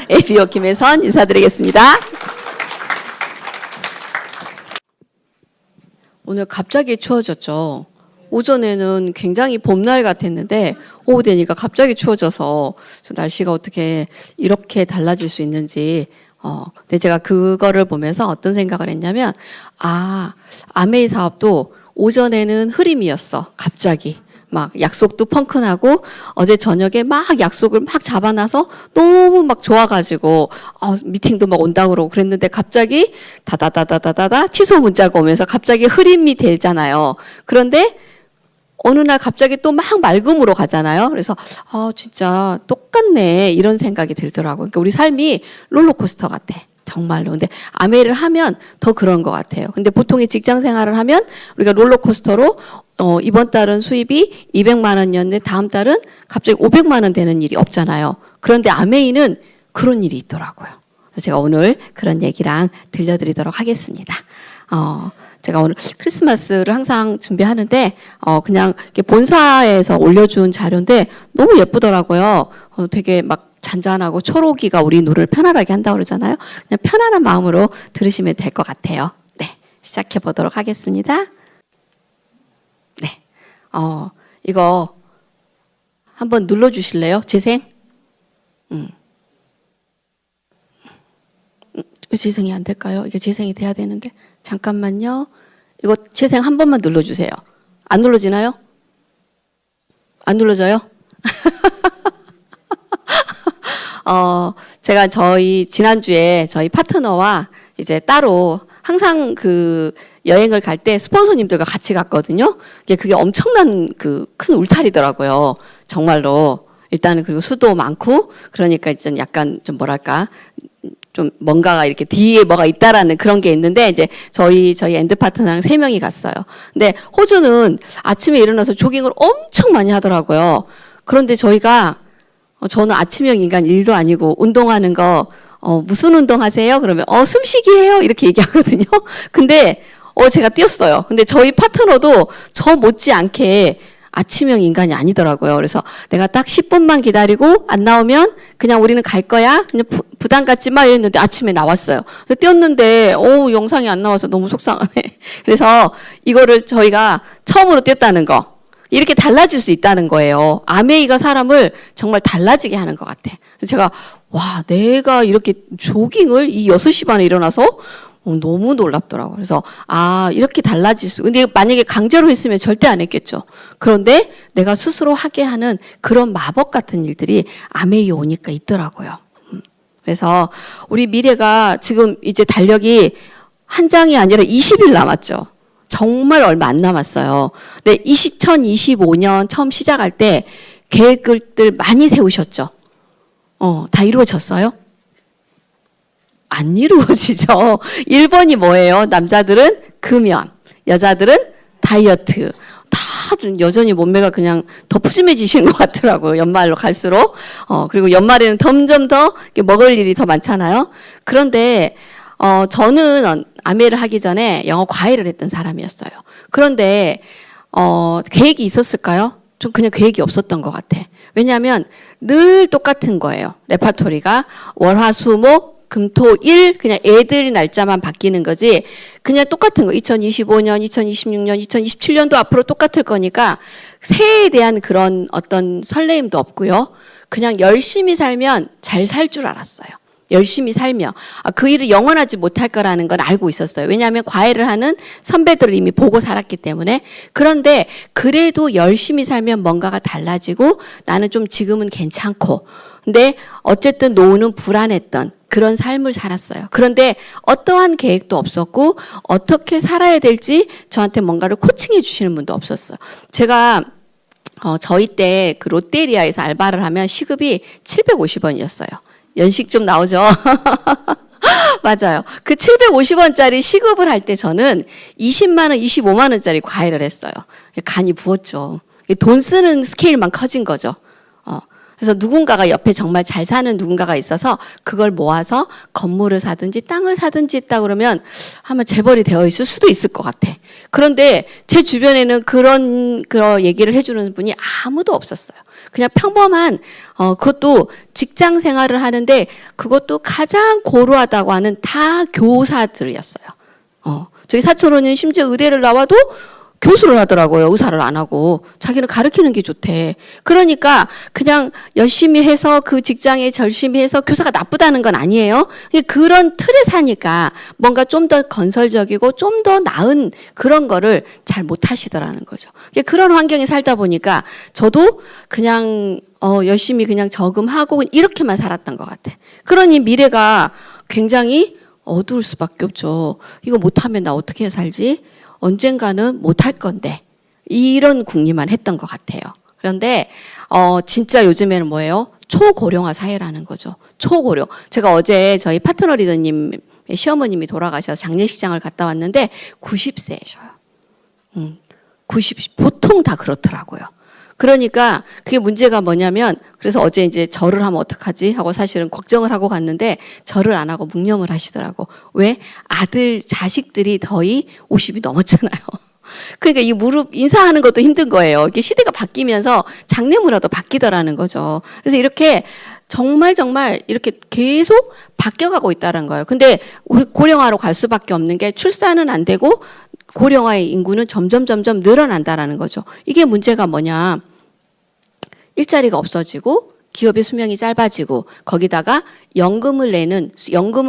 ABO 김혜선 인사드리겠습니다. 오늘 갑자기 추워졌죠. 오전에는 굉장히 봄날 같았는데 오후 되니까 갑자기 추워져서 날씨가 어떻게 이렇게 달라질 수 있는지 근데 제가 그거를 보면서 어떤 생각을 했냐면 아메이 사업도 오전에는 흐림이었어. 갑자기 막 약속도 펑크나고 어제 저녁에 막 약속을 막 잡아놔서 너무 막 좋아가지고 미팅도 막 온다고 그러고 그랬는데 갑자기 다다다다다다다 취소 문자가 오면서 갑자기 흐림이 되잖아요. 그런데 어느 날 갑자기 또 막 맑음으로 가잖아요. 그래서 진짜 똑같네 이런 생각이 들더라고요. 그러니까 우리 삶이 롤러코스터 같아. 정말로. 근데 아메이를 하면 더 그런 것 같아요. 근데 보통의 직장 생활을 하면 우리가 롤러코스터로 이번 달은 수입이 200만 원이었는데 다음 달은 갑자기 500만 원 되는 일이 없잖아요. 그런데 아메이는 그런 일이 있더라고요. 그래서 제가 오늘 그런 얘기랑 들려드리도록 하겠습니다. 제가 오늘 크리스마스를 항상 준비하는데 그냥 이렇게 본사에서 올려준 자료인데 너무 예쁘더라고요. 되게 막 잔잔하고 초록이가 우리 눈을 편안하게 한다고 그러잖아요. 그냥 편안한 마음으로 들으시면 될 것 같아요. 네, 시작해 보도록 하겠습니다. 네, 이거 한번 눌러주실래요? 재생? 재생이 안 될까요? 이게 재생이 돼야 되는데 잠깐만요. 이거 재생 한 번만 눌러주세요. 안 눌러지나요? 안 눌러져요? 제가 지난주에 저희 파트너와 이제 따로 항상 그 여행을 갈 때 스폰서님들과 같이 갔거든요. 그게 엄청난 그 큰 울타리더라고요. 정말로. 일단은 그리고 수도 많고 그러니까 이제 약간 좀 뭐랄까 좀 뭔가가 이렇게 뒤에 뭐가 있다라는 그런 게 있는데 이제 저희 엔드 파트너랑 3명이 갔어요. 근데 호주는 아침에 일어나서 조깅을 엄청 많이 하더라고요. 그런데 저는 아침형 인간 1도 아니고 운동하는 거 무슨 운동 하세요? 그러면 숨쉬기 해요. 이렇게 얘기하거든요. 근데 제가 뛰었어요. 근데 저희 파트너도 저 못지않게 아침형 인간이 아니더라고요. 그래서 내가 딱 10분만 기다리고 안 나오면 그냥 우리는 갈 거야. 그냥 부담 갖지 마 이랬는데 아침에 나왔어요. 뛰었는데 영상이 안 나와서 너무 속상하네. 그래서 이거를 저희가 처음으로 뛰었다는 거. 이렇게 달라질 수 있다는 거예요. 아메이가 사람을 정말 달라지게 하는 것 같아. 그래서 제가 내가 이렇게 조깅을 이 6시 반에 일어나서 너무 놀랍더라고요. 그래서 이렇게 달라질 수. 근데 만약에 강제로 했으면 절대 안 했겠죠. 그런데 내가 스스로 하게 하는 그런 마법 같은 일들이 아메이 오니까 있더라고요. 그래서 우리 미래가 지금 이제 달력이 한 장이 아니라 20일 남았죠. 정말 얼마 안 남았어요. 근데 2025년 처음 시작할 때 계획들 많이 세우셨죠? 다 이루어졌어요? 안 이루어지죠. 1번이 뭐예요? 남자들은 금연, 여자들은 다이어트. 다 여전히 몸매가 그냥 더 푸짐해지시는 것 같더라고요. 연말로 갈수록. 그리고 연말에는 점점 더 먹을 일이 더 많잖아요. 그런데 저는 아메이를 하기 전에 영어 과외를 했던 사람이었어요. 그런데 계획이 있었을까요? 좀 그냥 계획이 없었던 것 같아. 왜냐하면 늘 똑같은 거예요. 레파토리가 월화수목 금토일 그냥 애들이 날짜만 바뀌는 거지 그냥 똑같은 거 2025년, 2026년, 2027년도 앞으로 똑같을 거니까 새해에 대한 그런 어떤 설레임도 없고요. 그냥 열심히 살면 잘 살 줄 알았어요. 열심히 살며 그 일을 영원하지 못할 거라는 건 알고 있었어요. 왜냐하면 과외를 하는 선배들을 이미 보고 살았기 때문에. 그런데 그래도 열심히 살면 뭔가가 달라지고 나는 좀 지금은 괜찮고 근데 어쨌든 노후는 불안했던 그런 삶을 살았어요. 그런데 어떠한 계획도 없었고 어떻게 살아야 될지 저한테 뭔가를 코칭해 주시는 분도 없었어요. 제가 저희 때 그 롯데리아에서 알바를 하면 시급이 750원이었어요. 연식 좀 나오죠? 맞아요. 그 750원짜리 시급을 할 때 저는 20만 원, 25만 원짜리 과외를 했어요. 간이 부었죠. 돈 쓰는 스케일만 커진 거죠. 그래서 누군가가 옆에 정말 잘 사는 누군가가 있어서 그걸 모아서 건물을 사든지 땅을 사든지 했다 그러면 아마 재벌이 되어 있을 수도 있을 것 같아. 그런데 제 주변에는 그런 얘기를 해주는 분이 아무도 없었어요. 그냥 평범한 그것도 직장 생활을 하는데 그것도 가장 고루하다고 하는 다 교사들이었어요. 저희 사촌언니는 심지어 의대를 나와도 교수를 하더라고요. 의사를 안 하고. 자기는 가르치는 게 좋대. 그러니까 그냥 열심히 해서 그 직장에 열심히 해서 교사가 나쁘다는 건 아니에요. 그런 틀에 사니까 뭔가 좀 더 건설적이고 좀 더 나은 그런 거를 잘 못 하시더라는 거죠. 그런 환경에 살다 보니까 저도 그냥 열심히 그냥 저금하고 이렇게만 살았던 것 같아. 그러니 미래가 굉장히 어두울 수밖에 없죠. 이거 못하면 나 어떻게 살지? 언젠가는 못할 건데 이런 궁리만 했던 것 같아요. 그런데 진짜 요즘에는 뭐예요? 초고령화 사회라는 거죠. 초고령. 제가 어제 저희 파트너 리더님 시어머님이 돌아가셔서 장례식장을 갔다 왔는데 90세셔요. 90 보통 다 그렇더라고요. 그러니까 그게 문제가 뭐냐면 그래서 어제 이제 절을 하면 어떡하지 하고 사실은 걱정을 하고 갔는데 절을 안 하고 묵념을 하시더라고. 왜? 아들 자식들이 거의 50이 넘었잖아요. 그러니까 이 무릎 인사하는 것도 힘든 거예요. 이게 시대가 바뀌면서 장례 문화도 바뀌더라는 거죠. 그래서 이렇게 정말 이렇게 계속 바뀌어가고 있다는 거예요. 근데 우리 고령화로 갈 수밖에 없는 게 출산은 안 되고 고령화의 인구는 점점 늘어난다라는 거죠. 이게 문제가 뭐냐? 일자리가 없어지고 기업의 수명이 짧아지고 거기다가 연금을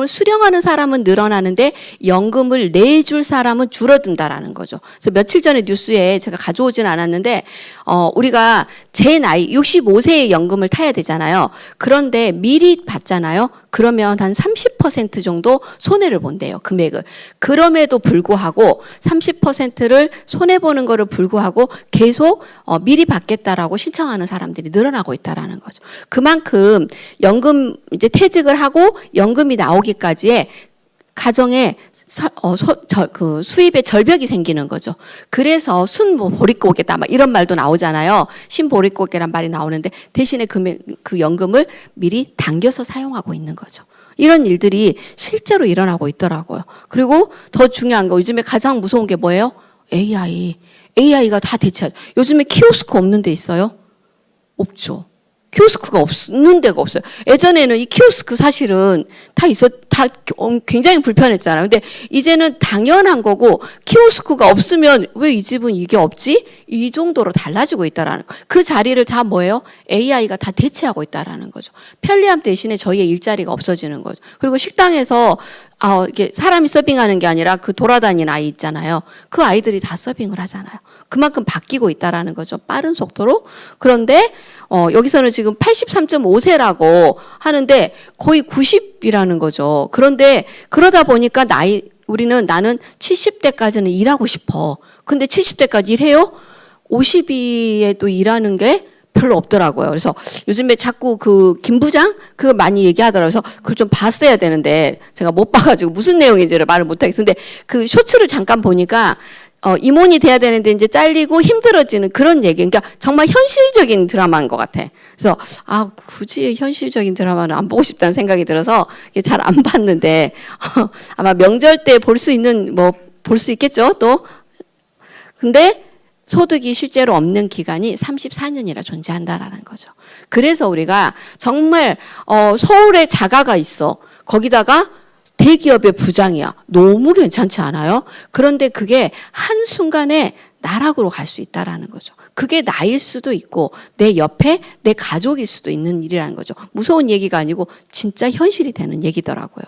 수령하는 사람은 늘어나는데 연금을 내줄 사람은 줄어든다라는 거죠. 그래서 며칠 전에 뉴스에 제가 가져오진 않았는데 우리가 제 나이 65세에 연금을 타야 되잖아요. 그런데 미리 받잖아요. 그러면 한 30% 정도 손해를 본대요. 금액을. 그럼에도 불구하고 30%를 손해보는 거를 불구하고 계속 미리 받겠다라고 신청하는 사람들이 늘어나고 있다라는 거죠. 그만큼 연금 이제 퇴직을 하고 연금이 나오기까지의 가정에 그 수입의 절벽이 생기는 거죠. 그래서 순보릿고개다 막 이런 말도 나오잖아요. 신보릿고개란 말이 나오는데 대신에 그 연금을 미리 당겨서 사용하고 있는 거죠. 이런 일들이 실제로 일어나고 있더라고요. 그리고 더 중요한 거 요즘에 가장 무서운 게 뭐예요? AI가 다 대체하죠. 요즘에 키오스크 없는 데 있어요? 없죠. 키오스크가 없는 데가 없어요. 예전에는 이 키오스크 사실은 다 굉장히 불편했잖아요. 근데 이제는 당연한 거고 키오스크가 없으면 왜 이 집은 이게 없지? 이 정도로 달라지고 있다라는 거. 그 자리를 다 뭐예요? AI가 다 대체하고 있다라는 거죠. 편리함 대신에 저희의 일자리가 없어지는 거죠. 그리고 식당에서 이게 사람이 서빙하는 게 아니라 그 돌아다니는 아이 있잖아요. 그 아이들이 다 서빙을 하잖아요. 그만큼 바뀌고 있다라는 거죠. 빠른 속도로. 그런데 여기서는 지금 83.5세라고 하는데 거의 90이라는 거죠. 그런데 그러다 보니까 나는 70대까지는 일하고 싶어. 근데 70대까지 일해요? 50이에도 일하는 게 별로 없더라고요. 그래서 요즘에 자꾸 그 김 부장 그거 많이 얘기하더라고요. 그래서 그걸 좀 봤어야 되는데 제가 못 봐가지고 무슨 내용인지를 말을 못하겠는데 그 쇼츠를 잠깐 보니까 임원이 돼야 되는데 이제 잘리고 힘들어지는 그런 얘기. 그러니까 정말 현실적인 드라마인 것 같아. 그래서 굳이 현실적인 드라마는 안 보고 싶다는 생각이 들어서 잘 안 봤는데 아마 명절 때 볼 수 있겠죠 또. 근데 소득이 실제로 없는 기간이 34년이나 존재한다라는 거죠. 그래서 우리가 정말 서울에 자가가 있어. 거기다가 대기업의 부장이야. 너무 괜찮지 않아요? 그런데 그게 한순간에 나락으로 갈 수 있다라는 거죠. 그게 나일 수도 있고 내 옆에 내 가족일 수도 있는 일이라는 거죠. 무서운 얘기가 아니고 진짜 현실이 되는 얘기더라고요.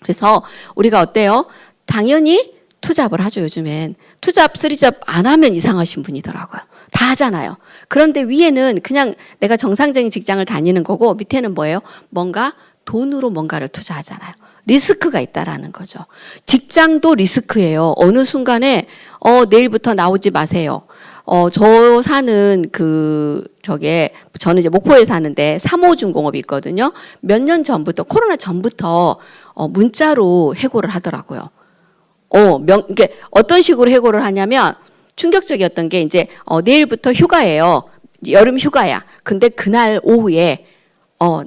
그래서 우리가 어때요? 당연히 투잡을 하죠. 요즘엔. 투잡, 쓰리잡 안 하면 이상하신 분이더라고요. 다 하잖아요. 그런데 위에는 그냥 내가 정상적인 직장을 다니는 거고 밑에는 뭐예요? 뭔가 돈으로 뭔가를 투자하잖아요. 리스크가 있다라는 거죠. 직장도 리스크예요. 어느 순간에 내일부터 나오지 마세요. 저 사는 저는 이제 목포에 사는데 3호중공업이 있거든요. 몇 년 전부터 코로나 전부터 문자로 해고를 하더라고요. 이게 어떤 식으로 해고를 하냐면 충격적이었던 게 이제 내일부터 휴가예요. 여름 휴가야. 근데 그날 오후에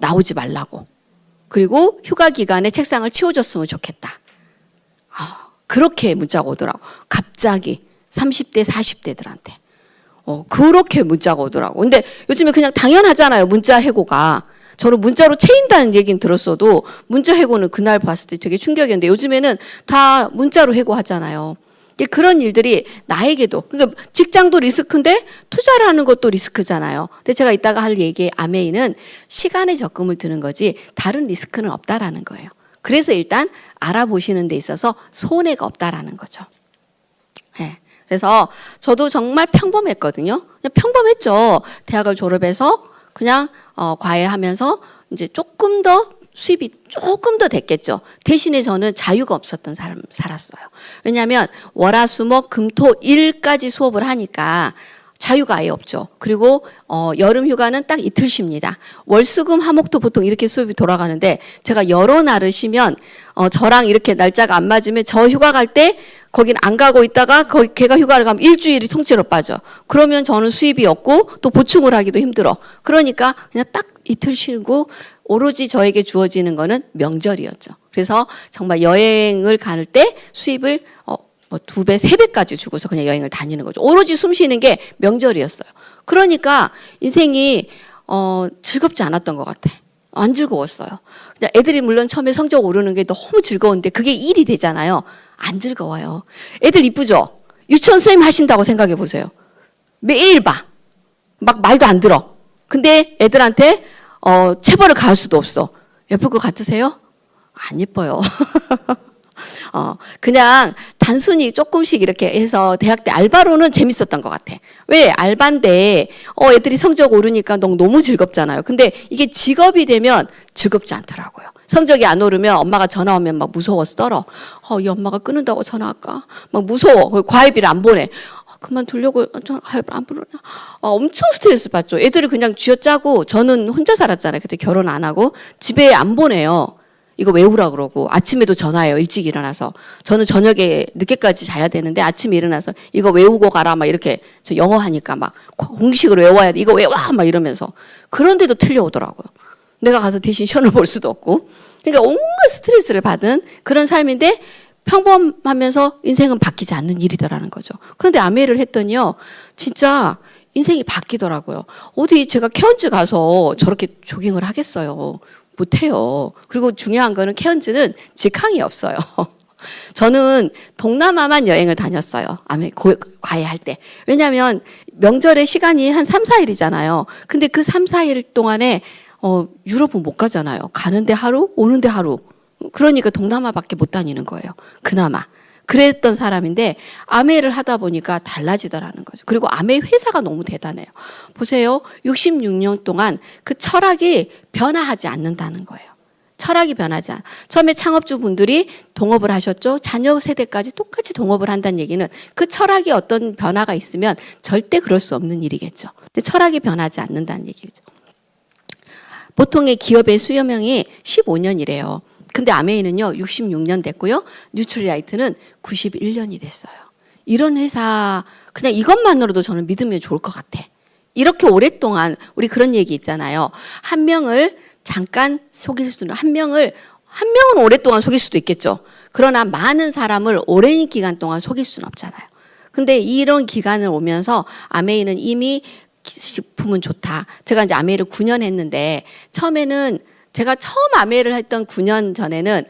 나오지 말라고. 그리고 휴가 기간에 책상을 치워줬으면 좋겠다. 그렇게 문자가 오더라고. 갑자기 30대, 40대들한테. 그렇게 문자가 오더라고. 근데 요즘에 그냥 당연하잖아요. 문자 해고가. 저는 문자로 채인다는 얘기는 들었어도 문자 해고는 그날 봤을 때 되게 충격이었는데 요즘에는 다 문자로 해고하잖아요. 그런 일들이 나에게도, 그러니까 직장도 리스크인데 투자를 하는 것도 리스크잖아요. 근데 제가 이따가 할 얘기 아메이는 시간에 적금을 드는 거지 다른 리스크는 없다라는 거예요. 그래서 일단 알아보시는 데 있어서 손해가 없다라는 거죠. 네. 그래서 저도 정말 평범했거든요. 그냥 평범했죠. 대학을 졸업해서 그냥 과외하면서 이제 조금 더 수입이 조금 더 됐겠죠. 대신에 저는 자유가 없었던 사람 살았어요. 왜냐하면 월화수목금토일까지 수업을 하니까 자유가 아예 없죠. 그리고 여름 휴가는 딱 이틀 쉽니다. 월수금 화목도 보통 이렇게 수업이 돌아가는데 제가 여러 날을 쉬면 저랑 이렇게 날짜가 안 맞으면 저 휴가 갈 때 거긴 안 가고 있다가 걔가 휴가를 가면 일주일이 통째로 빠져. 그러면 저는 수입이 없고 또 보충을 하기도 힘들어. 그러니까 그냥 딱 이틀 쉬고 오로지 저에게 주어지는 거는 명절이었죠. 그래서 정말 여행을 갈 때 수입을 뭐 2배, 3배까지 주고서 그냥 여행을 다니는 거죠. 오로지 숨 쉬는 게 명절이었어요. 그러니까 인생이 즐겁지 않았던 것 같아. 안 즐거웠어요. 그냥 애들이 물론 처음에 성적 오르는 게 너무 즐거운데 그게 일이 되잖아요. 안 즐거워요. 애들 이쁘죠? 유치원 선생님 하신다고 생각해 보세요. 매일 봐. 막 말도 안 들어. 근데 애들한테 체벌을 가할 수도 없어. 예쁠 것 같으세요? 안 예뻐요. 그냥 단순히 조금씩 이렇게 해서 대학 때 알바로는 재밌었던 것 같아. 왜? 알바인데 애들이 성적 오르니까 너무 즐겁잖아요. 근데 이게 직업이 되면 즐겁지 않더라고요. 성적이 안 오르면 엄마가 전화 오면 막 무서워서 떨어. 이 엄마가 끊는다고 전화할까? 막 무서워. 과외비를 안 보내. 그만두려고 과외비를 안 보내냐? 엄청 스트레스 받죠. 애들을 그냥 쥐어짜고 저는 혼자 살았잖아요. 그때 결혼 안 하고 집에 안 보내요. 이거 외우라 그러고 아침에도 전화해요. 일찍 일어나서. 저는 저녁에 늦게까지 자야 되는데 아침에 일어나서 이거 외우고 가라 막 이렇게 저 영어 하니까 막 공식으로 외워야 돼. 이거 외워 막 이러면서. 그런데도 틀려오더라고요. 내가 가서 대신 시험을 볼 수도 없고. 그러니까 온갖 스트레스를 받은 그런 삶인데 평범하면서 인생은 바뀌지 않는 일이더라는 거죠. 그런데 아메이를 했더니요. 진짜 인생이 바뀌더라고요. 어디 제가 케언즈 가서 저렇게 조깅을 하겠어요. 못해요. 그리고 중요한 거는 케언즈는 직항이 없어요. 저는 동남아만 여행을 다녔어요. 과외할 때. 왜냐하면 명절에 시간이 한 3, 4일이잖아요. 근데 그 3, 4일 동안에 유럽은 못 가잖아요. 가는데 하루, 오는데 하루. 그러니까 동남아밖에 못 다니는 거예요. 그나마. 그랬던 사람인데 아메이를 하다 보니까 달라지더라는 거죠. 그리고 아메이 회사가 너무 대단해요. 보세요. 66년 동안 그 철학이 변화하지 않는다는 거예요. 철학이 변하지 않아. 처음에 창업주분들이 동업을 하셨죠. 자녀 세대까지 똑같이 동업을 한다는 얘기는 그 철학이 어떤 변화가 있으면 절대 그럴 수 없는 일이겠죠. 근데 철학이 변하지 않는다는 얘기죠. 보통의 기업의 수요명이 15년이래요. 근데 아메이는요 66년 됐고요. 뉴트리라이트는 91년이 됐어요. 이런 회사 그냥 이것만으로도 저는 믿으면 좋을 것 같아. 이렇게 오랫동안 우리 그런 얘기 있잖아요. 한 명을 잠깐 속일 수는 한 명은 오랫동안 속일 수도 있겠죠. 그러나 많은 사람을 오랜 기간 동안 속일 수는 없잖아요. 근데 이런 기간을 오면서 아메이는 이미 식품은 좋다. 제가 이제 아메이를 9년 했는데 처음에는 제가 처음 아메이를 했던 9년 전에는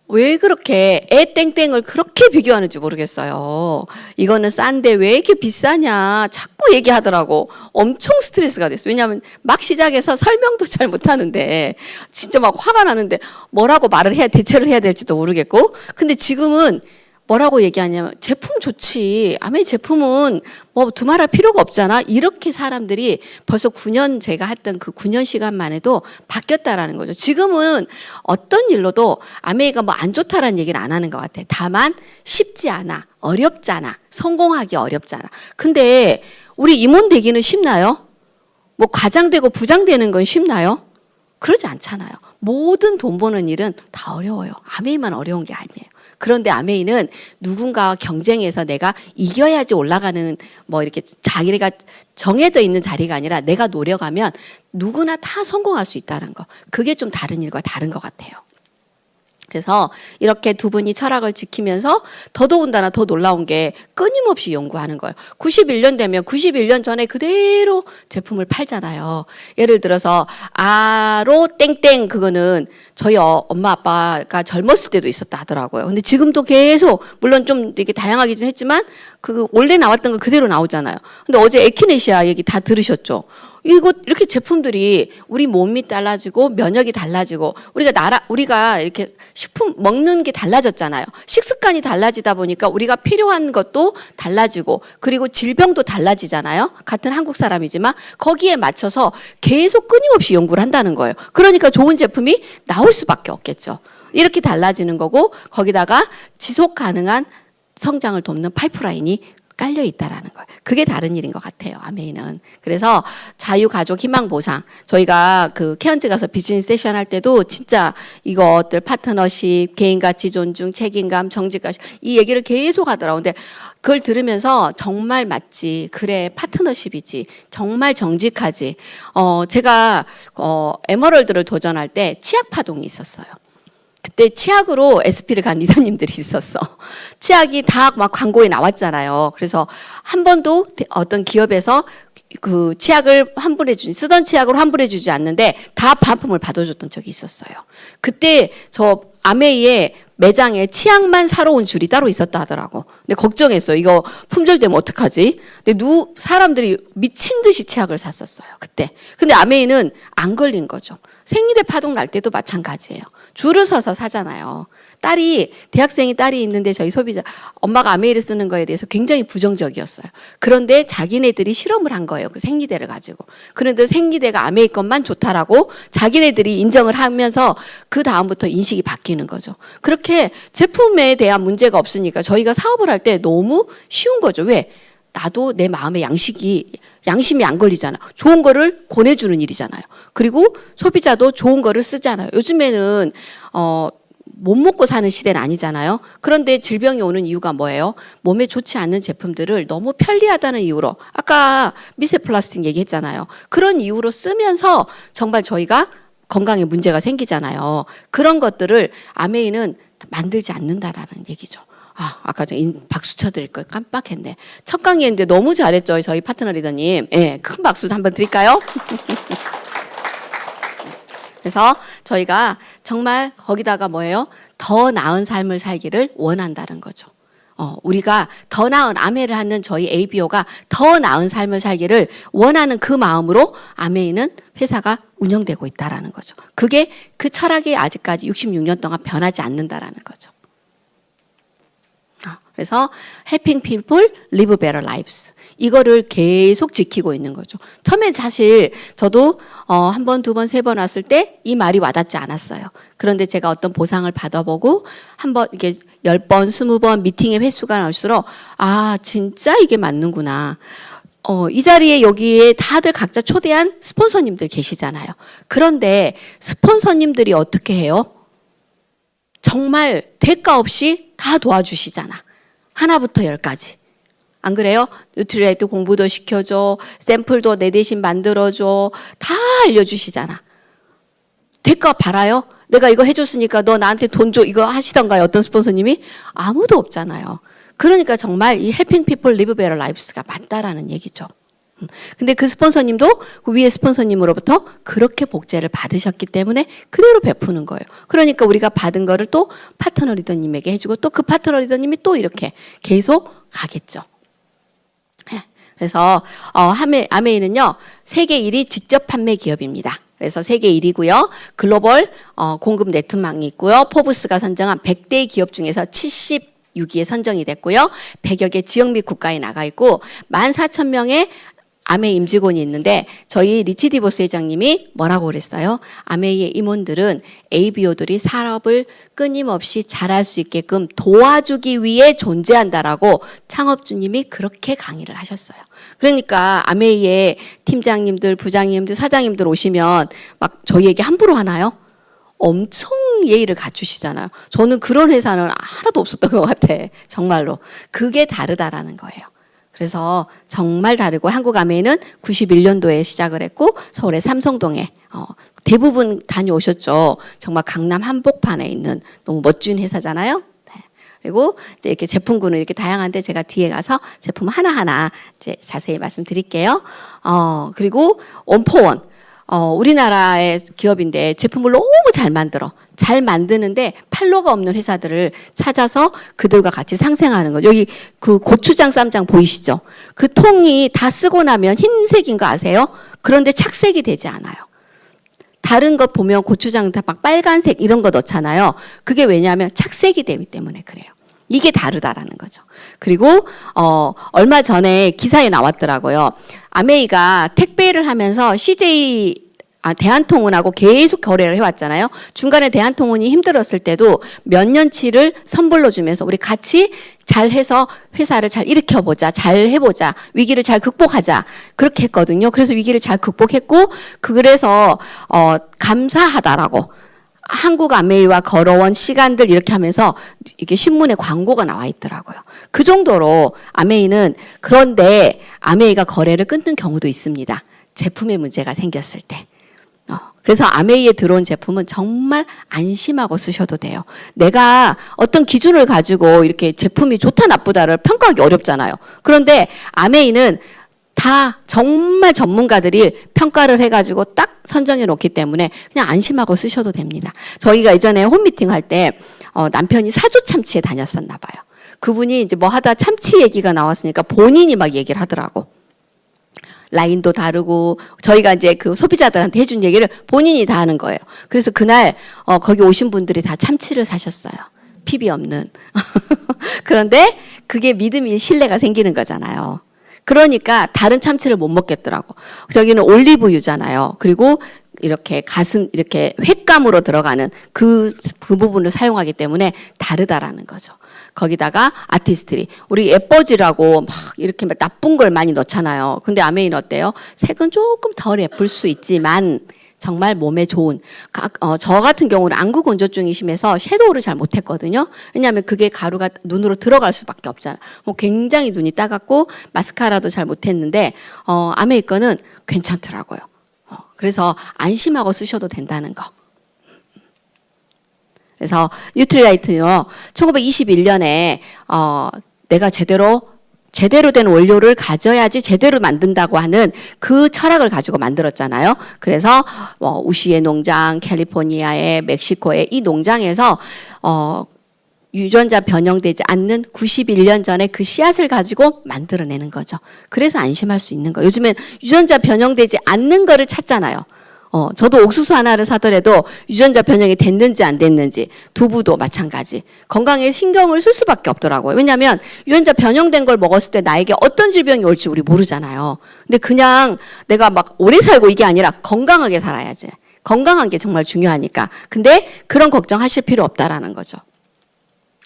왜 그렇게 애 땡땡을 그렇게 비교하는지 모르겠어요. 이거는 싼데 왜 이렇게 비싸냐 자꾸 얘기하더라고. 엄청 스트레스가 됐어요. 왜냐하면 막 시작해서 설명도 잘 못하는데 진짜 막 화가 나는데 뭐라고 말을 해야 대체를 해야 될지도 모르겠고. 근데 지금은 뭐라고 얘기하냐면 제품 좋지. 아메이 제품은 뭐 두말할 필요가 없잖아. 이렇게 사람들이 벌써 9년 제가 했던 그 9년 시간만 해도 바뀌었다라는 거죠. 지금은 어떤 일로도 아메이가 뭐 안 좋다라는 얘기는 안 하는 것 같아. 다만 쉽지 않아. 어렵잖아. 성공하기 어렵잖아. 근데 우리 임원 되기는 쉽나요? 뭐 과장 되고 부장 되는 건 쉽나요? 그러지 않잖아요. 모든 돈 버는 일은 다 어려워요. 아메이만 어려운 게 아니에요. 그런데 아메이는 누군가와 경쟁해서 내가 이겨야지 올라가는 뭐 이렇게 자기가 정해져 있는 자리가 아니라 내가 노력하면 누구나 다 성공할 수 있다는 거. 그게 좀 다른 일과 다른 것 같아요. 그래서 이렇게 두 분이 철학을 지키면서 더더군다나 더 놀라운 게 끊임없이 연구하는 거예요. 91년 되면 91년 전에 그대로 제품을 팔잖아요. 예를 들어서 아로 땡땡 그거는 저희 엄마 아빠가 젊었을 때도 있었다 하더라고요. 근데 지금도 계속 물론 좀 이렇게 다양하긴 했지만 그 원래 나왔던 거 그대로 나오잖아요. 근데 어제 에키네시아 얘기 다 들으셨죠? 이렇게 제품들이 우리 몸이 달라지고 면역이 달라지고 우리가 이렇게 식품 먹는 게 달라졌잖아요. 식습관이 달라지다 보니까 우리가 필요한 것도 달라지고 그리고 질병도 달라지잖아요. 같은 한국 사람이지만 거기에 맞춰서 계속 끊임없이 연구를 한다는 거예요. 그러니까 좋은 제품이 나올 수밖에 없겠죠. 이렇게 달라지는 거고 거기다가 지속 가능한 성장을 돕는 파이프라인이 깔려 있다라는 거예요. 그게 다른 일인 것 같아요. 아메이는. 그래서 자유가족 희망보상. 저희가 그 케언즈 가서 비즈니스 세션 할 때도 진짜 이것들 파트너십, 개인가치 존중, 책임감, 정직가치 이 얘기를 계속 하더라고요. 근데 그걸 들으면서 정말 맞지. 그래 파트너십이지. 정말 정직하지. 제가 에머럴드를 도전할 때 치약 파동이 있었어요. 그때 치약으로 SP를 간 리더님들이 있었어. 치약이 다 막 광고에 나왔잖아요. 그래서 한 번도 어떤 기업에서 그 치약을 쓰던 치약으로 환불해 주지 않는데 다 반품을 받아줬던 적이 있었어요. 그때 저 아메이의 매장에 치약만 사러 온 줄이 따로 있었다 하더라고. 근데 걱정했어요. 이거 품절되면 어떡하지? 근데 사람들이 미친 듯이 치약을 샀었어요. 그때. 근데 아메이는 안 걸린 거죠. 생리대 파동 날 때도 마찬가지예요. 줄을 서서 사잖아요. 대학생이 딸이 있는데 저희 소비자, 엄마가 아메이를 쓰는 거에 대해서 굉장히 부정적이었어요. 그런데 자기네들이 실험을 한 거예요. 그 생리대를 가지고. 그런데 생리대가 아메이 것만 좋다라고 자기네들이 인정을 하면서 그 다음부터 인식이 바뀌는 거죠. 그렇게 제품에 대한 문제가 없으니까 저희가 사업을 할 때 너무 쉬운 거죠. 왜? 나도 내 마음의 양심이 안 걸리잖아. 좋은 거를 권해주는 일이잖아요. 그리고 소비자도 좋은 거를 쓰잖아요. 요즘에는 못 먹고 사는 시대는 아니잖아요. 그런데 질병이 오는 이유가 뭐예요? 몸에 좋지 않는 제품들을 너무 편리하다는 이유로 아까 미세 플라스틱 얘기했잖아요. 그런 이유로 쓰면서 정말 저희가 건강에 문제가 생기잖아요. 그런 것들을 아메이는 만들지 않는다라는 얘기죠. 아까 저 박수 쳐드릴 걸 깜빡했네. 첫 강의인데 너무 잘했죠. 저희 파트너 리더님. 예, 큰 박수 한번 드릴까요? 그래서 저희가 정말 거기다가 뭐예요? 더 나은 삶을 살기를 원한다는 거죠. 우리가 더 나은 아메이를 하는 저희 ABO가 더 나은 삶을 살기를 원하는 그 마음으로 아메이는 회사가 운영되고 있다라는 거죠. 그게 그 철학이 아직까지 66년 동안 변하지 않는다라는 거죠. 그래서 helping people live better lives. 이거를 계속 지키고 있는 거죠. 처음에 사실 저도 한 번, 두 번, 세 번 왔을 때 이 말이 와닿지 않았어요. 그런데 제가 어떤 보상을 받아보고 한번 이게 10번, 20번 미팅의 횟수가 나올수록 진짜 이게 맞는구나. 이 자리에 여기에 다들 각자 초대한 스폰서님들 계시잖아요. 그런데 스폰서님들이 어떻게 해요? 정말 대가 없이 다 도와주시잖아. 하나부터 10까지. 안 그래요? 뉴트리라이트 공부도 시켜줘. 샘플도 내 대신 만들어줘. 다 알려주시잖아. 대가 바라요? 내가 이거 해줬으니까 너 나한테 돈 줘. 이거 하시던가요? 어떤 스폰서님이? 아무도 없잖아요. 그러니까 정말 이 helping people live better lives가 맞다라는 얘기죠. 근데 그 스폰서님도 그 위에 스폰서님으로부터 그렇게 복제를 받으셨기 때문에 그대로 베푸는 거예요. 그러니까 우리가 받은 거를 또 파트너 리더님에게 해주고 또 그 파트너 리더님이 또 이렇게 계속 가겠죠. 그래서 아메이는요 세계 1위 직접 판매 기업입니다. 그래서 세계 1위고요. 글로벌 공급 네트워크망이 있고요. 포브스가 선정한 100대 기업 중에서 76위에 선정이 됐고요. 100여 개 지역 및 국가에 나가 있고 14,000명의 아메이 임직원이 있는데 저희 리치 디보스 회장님이 뭐라고 그랬어요? 아메이의 임원들은 ABO들이 산업을 끊임없이 잘할 수 있게끔 도와주기 위해 존재한다라고 창업주님이 그렇게 강의를 하셨어요. 그러니까 아메이의 팀장님들, 부장님들, 사장님들 오시면 막 저희에게 함부로 하나요? 엄청 예의를 갖추시잖아요. 저는 그런 회사는 하나도 없었던 것 같아. 정말로. 그게 다르다라는 거예요. 그래서 정말 다르고 한국 아메이는 91년도에 시작을 했고 서울의 삼성동에 대부분 다녀오셨죠. 정말 강남 한복판에 있는 너무 멋진 회사잖아요. 네. 그리고 이제 이렇게 제품군은 이렇게 다양한데 제가 뒤에 가서 제품 하나하나 이제 자세히 말씀드릴게요. 그리고 원포원. 우리나라의 기업인데 제품을 너무 잘 만들어. 잘 만드는데 팔로가 없는 회사들을 찾아서 그들과 같이 상생하는 거. 여기 그 고추장 쌈장 보이시죠? 그 통이 다 쓰고 나면 흰색인 거 아세요? 그런데 착색이 되지 않아요. 다른 것 보면 고추장 다 막 빨간색 이런 거 넣잖아요. 그게 왜냐하면 착색이 되기 때문에 그래요. 이게 다르다라는 거죠. 그리고 얼마 전에 기사에 나왔더라고요. 아메이가 택배를 하면서 CJ 대한통운하고 계속 거래를 해왔잖아요. 중간에 대한통운이 힘들었을 때도 몇 년치를 선불로 주면서 우리 같이 잘해서 회사를 잘 일으켜보자, 잘 해보자, 위기를 잘 극복하자 그렇게 했거든요. 그래서 위기를 잘 극복했고 그래서 감사하다라고 한국 아메이와 걸어온 시간들 이렇게 하면서 이게 신문에 광고가 나와 있더라고요. 그 정도로 아메이는 그런데 아메이가 거래를 끊는 경우도 있습니다. 제품에 문제가 생겼을 때. 그래서 아메이에 들어온 제품은 정말 안심하고 쓰셔도 돼요. 내가 어떤 기준을 가지고 이렇게 제품이 좋다 나쁘다를 평가하기 어렵잖아요. 그런데 아메이는 다 정말 전문가들이 평가를 해가지고 딱 선정해 놓기 때문에 그냥 안심하고 쓰셔도 됩니다. 저희가 예전에 홈미팅 할 때 남편이 사조 참치에 다녔었나 봐요. 그분이 이제 뭐 하다 참치 얘기가 나왔으니까 본인이 막 얘기를 하더라고. 라인도 다르고 저희가 이제 그 소비자들한테 해준 얘기를 본인이 다 하는 거예요. 그래서 그날 거기 오신 분들이 다 참치를 사셨어요. 피비 없는. 그런데 그게 믿음이 신뢰가 생기는 거잖아요. 그러니까 다른 참치를 못 먹겠더라고. 저기는 올리브유잖아요. 그리고 이렇게 가슴 이렇게 횟감으로 들어가는 그 부분을 사용하기 때문에 다르다라는 거죠. 거기다가 아티스트리 우리 예뻐지라고 막 이렇게 막 나쁜 걸 많이 넣잖아요. 근데 아메이는 어때요? 색은 조금 덜 예쁠 수 있지만 정말 몸에 좋은 저 같은 경우는 안구 건조증이 심해서 섀도우를 잘 못했거든요. 왜냐하면 그게 가루가 눈으로 들어갈 수밖에 없잖아. 뭐 굉장히 눈이 따갑고 마스카라도 잘 못했는데 아메이 거는 괜찮더라고요. 그래서 안심하고 쓰셔도 된다는 거. 그래서 뉴트리라이트요. 1921년에 내가 제대로 된 원료를 가져야지 제대로 만든다고 하는 그 철학을 가지고 만들었잖아요. 그래서 우시의 농장, 캘리포니아의 멕시코의 이 농장에서 유전자 변형되지 않는 91년 전에 그 씨앗을 가지고 만들어내는 거죠. 그래서 안심할 수 있는 거예요. 요즘엔 유전자 변형되지 않는 거를 찾잖아요. 저도 옥수수 하나를 사더라도 유전자 변형이 됐는지 안 됐는지 두부도 마찬가지 건강에 신경을 쓸 수밖에 없더라고요. 왜냐하면 유전자 변형된 걸 먹었을 때 나에게 어떤 질병이 올지 우리 모르잖아요. 근데 그냥 내가 막 오래 살고 이게 아니라 건강하게 살아야지. 건강한 게 정말 중요하니까. 근데 그런 걱정하실 필요 없다라는 거죠.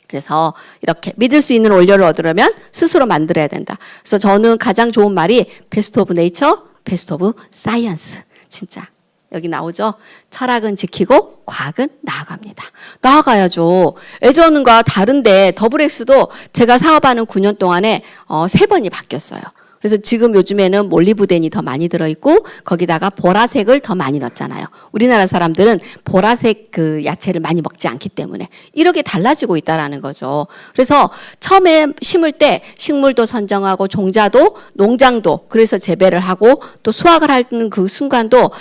그래서 이렇게 믿을 수 있는 원료를 얻으려면 스스로 만들어야 된다. 그래서 저는 가장 좋은 말이 베스트 오브 네이처, 베스트 오브 사이언스. 진짜. 여기 나오죠. 철학은 지키고 과학은 나아갑니다. 나아가야죠. 예전과 다른데 더블엑스도 제가 사업하는 9년 동안에 3번이 바뀌었어요. 그래서 지금 요즘에는 몰리브덴이 더 많이 들어있고 거기다가 보라색을 더 많이 넣었잖아요. 우리나라 사람들은 보라색 그 야채를 많이 먹지 않기 때문에 이렇게 달라지고 있다라는 거죠. 그래서 처음에 심을 때 식물도 선정하고 종자도 농장도 그래서 재배를 하고 또 수확을 하는 그 순간도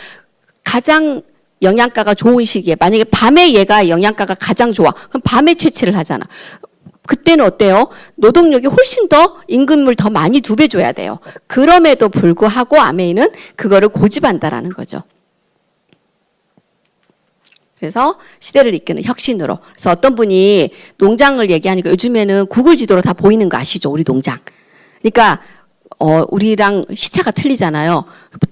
가장 영양가가 좋은 시기에 만약에 밤에 얘가 영양가가 가장 좋아. 그럼 밤에 채취를 하잖아. 그때는 어때요? 노동력이 훨씬 더 임금을 더 많이 2배 줘야 돼요. 그럼에도 불구하고 아메이는 그거를 고집한다라는 거죠. 그래서 시대를 이끄는 혁신으로. 그래서 어떤 분이 농장을 얘기하니까 요즘에는 구글 지도로 다 보이는 거 아시죠? 우리 농장. 그러니까 우리랑 시차가 틀리잖아요.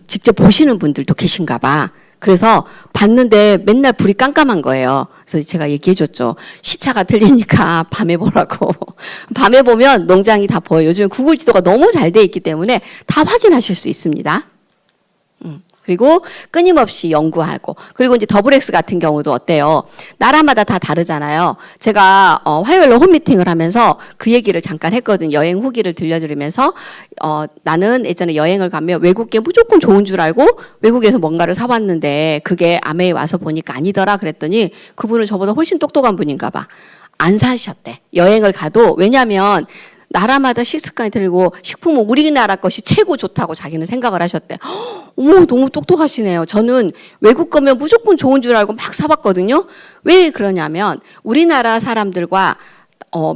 직접 보시는 분들도 계신가 봐. 그래서 봤는데 맨날 불이 깜깜한 거예요. 그래서 제가 얘기해줬죠. 시차가 틀리니까 밤에 보라고. 밤에 보면 농장이 다 보여요. 요즘 구글 지도가 너무 잘 돼 있기 때문에 다 확인하실 수 있습니다. 그리고 끊임없이 연구하고, 그리고 이제 더블X 같은 경우도 어때요? 나라마다 다 다르잖아요. 제가 화요일로 홈미팅을 하면서 그 얘기를 잠깐 했거든요. 여행 후기를 들려드리면서 나는 예전에 여행을 가면 외국계 무조건 좋은 줄 알고 외국에서 뭔가를 사왔는데 그게 아메에 와서 보니까 아니더라 그랬더니 그분은 저보다 훨씬 똑똑한 분인가 봐. 안 사셨대. 여행을 가도. 왜냐하면 나라마다 식습관이 틀리고 식품은 우리나라 것이 최고 좋다고 자기는 생각을 하셨대. 어머, 너무 똑똑하시네요. 저는 외국 거면 무조건 좋은 줄 알고 막 사봤거든요. 왜 그러냐면 우리나라 사람들과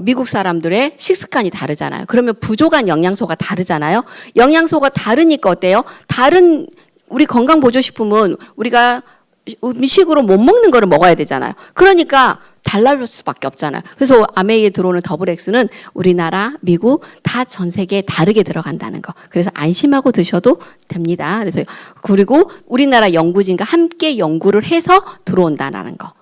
미국 사람들의 식습관이 다르잖아요. 그러면 부족한 영양소가 다르잖아요. 영양소가 다르니까 어때요? 다른 우리 건강보조식품은 우리가 음식으로 못 먹는 거를 먹어야 되잖아요. 그러니까 달라질 수밖에 없잖아요. 그래서 아메이에 들어오는 더블X는 우리나라, 미국 다 전 세계에 다르게 들어간다는 거. 그래서 안심하고 드셔도 됩니다. 그래서 그리고 우리나라 연구진과 함께 연구를 해서 들어온다는 거.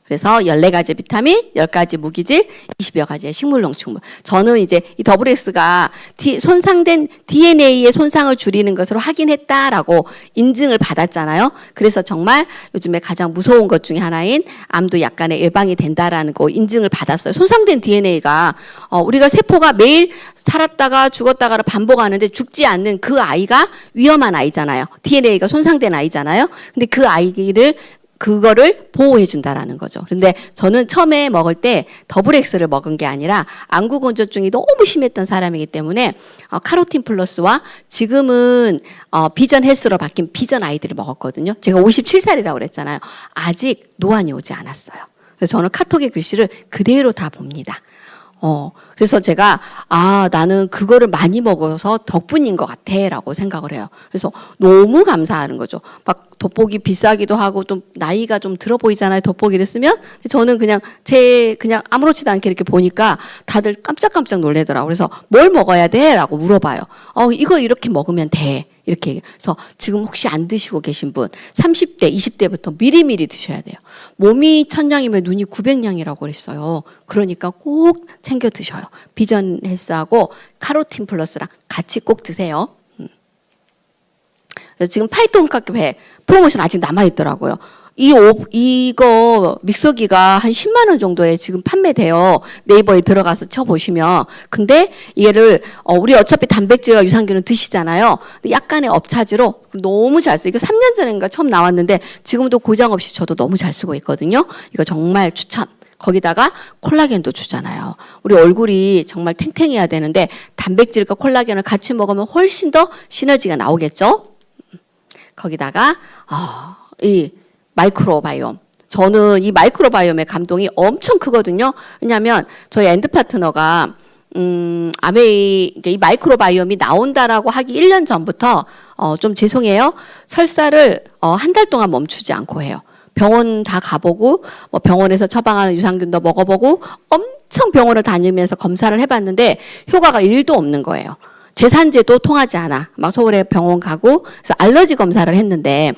그래서 14가지 비타민, 10가지 무기질, 20여 가지의 식물농축물. 저는 이제 이 WX가 손상된 DNA의 손상을 줄이는 것으로 확인했다라고 인증을 받았잖아요. 그래서 정말 요즘에 가장 무서운 것 중에 하나인 암도 약간의 예방이 된다라는 거 인증을 받았어요. 손상된 DNA가 우리가 세포가 매일 살았다가 죽었다가를 반복하는데 죽지 않는 그 아이가 위험한 아이잖아요. DNA가 손상된 아이잖아요. 근데 그 아이를 그거를 보호해 준다라는 거죠. 그런데 저는 처음에 먹을 때 더블X를 먹은 게 아니라 안구건조증이 너무 심했던 사람이기 때문에 카로틴 플러스와 지금은 비전 헬스로 바뀐 비전 아이들을 먹었거든요. 제가 57살이라고 그랬잖아요. 아직 노안이 오지 않았어요. 그래서 저는 카톡의 글씨를 그대로 다 봅니다. 그래서 제가 나는 그거를 많이 먹어서 덕분인 것 같아 라고 생각을 해요. 그래서 너무 감사하는 거죠. 막 돋보기 비싸기도 하고 좀 나이가 좀 들어 보이잖아요. 돋보기를 쓰면. 저는 그냥 그냥 아무렇지도 않게 이렇게 보니까 다들 깜짝깜짝 놀래더라고요. 그래서 뭘 먹어야 돼? 라고 물어봐요. 이거 이렇게 먹으면 돼. 이렇게. 그래서 지금 혹시 안 드시고 계신 분 30대, 20대부터 미리미리 드셔야 돼요. 몸이 1000냥이면 눈이 900냥이라고 그랬어요. 그러니까 꼭 챙겨 드셔요. 비전 헬스하고 카로틴 플러스랑 같이 꼭 드세요. 그래서 지금 파이톤 카페 프로모션 아직 남아있더라고요. 이거 믹서기가 한 10만 원 정도에 지금 판매돼요. 네이버에 들어가서 쳐보시면. 근데 얘를 우리 어차피 단백질과 유산균은 드시잖아요. 약간의 업차지로 너무 잘 써요. 이거 3년 전인가 처음 나왔는데 지금도 고장 없이 저도 너무 잘 쓰고 있거든요. 이거 정말 추천. 거기다가 콜라겐도 주잖아요. 우리 얼굴이 정말 탱탱해야 되는데 단백질과 콜라겐을 같이 먹으면 훨씬 더 시너지가 나오겠죠. 거기다가 이 마이크로바이옴. 저는 이 마이크로바이옴의 감동이 엄청 크거든요. 왜냐하면 저희 엔드 파트너가 아메이 이 마이크로바이옴이 나온다라고 하기 1년 전부터 좀 죄송해요. 설사를 한 달 동안 멈추지 않고 해요. 병원 다 가보고 병원에서 처방하는 유산균도 먹어보고 엄청 병원을 다니면서 검사를 해봤는데 효과가 1도 없는 거예요. 제산제도 통하지 않아. 막 서울에 병원 가고 그래서 알러지 검사를 했는데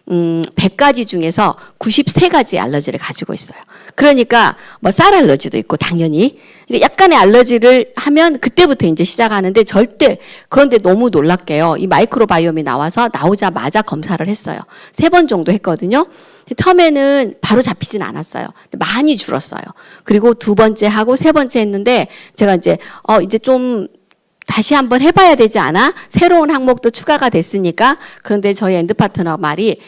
100가지 중에서 93가지 알러지를 가지고 있어요. 그러니까 쌀 알러지도 있고 당연히 약간의 알러지를 하면 그때부터 이제 시작하는데 절대 그런데 너무 놀랍게요. 이 마이크로바이옴이 나오자마자 검사를 했어요. 3번 정도 했거든요. 처음에는 바로 잡히진 않았어요. 많이 줄었어요. 그리고 2번째 하고 3번째 했는데 제가 이제 좀 다시 한번 해봐야 되지 않아? 새로운 항목도 추가가 됐으니까. 그런데 저희 엔드 파트너 말이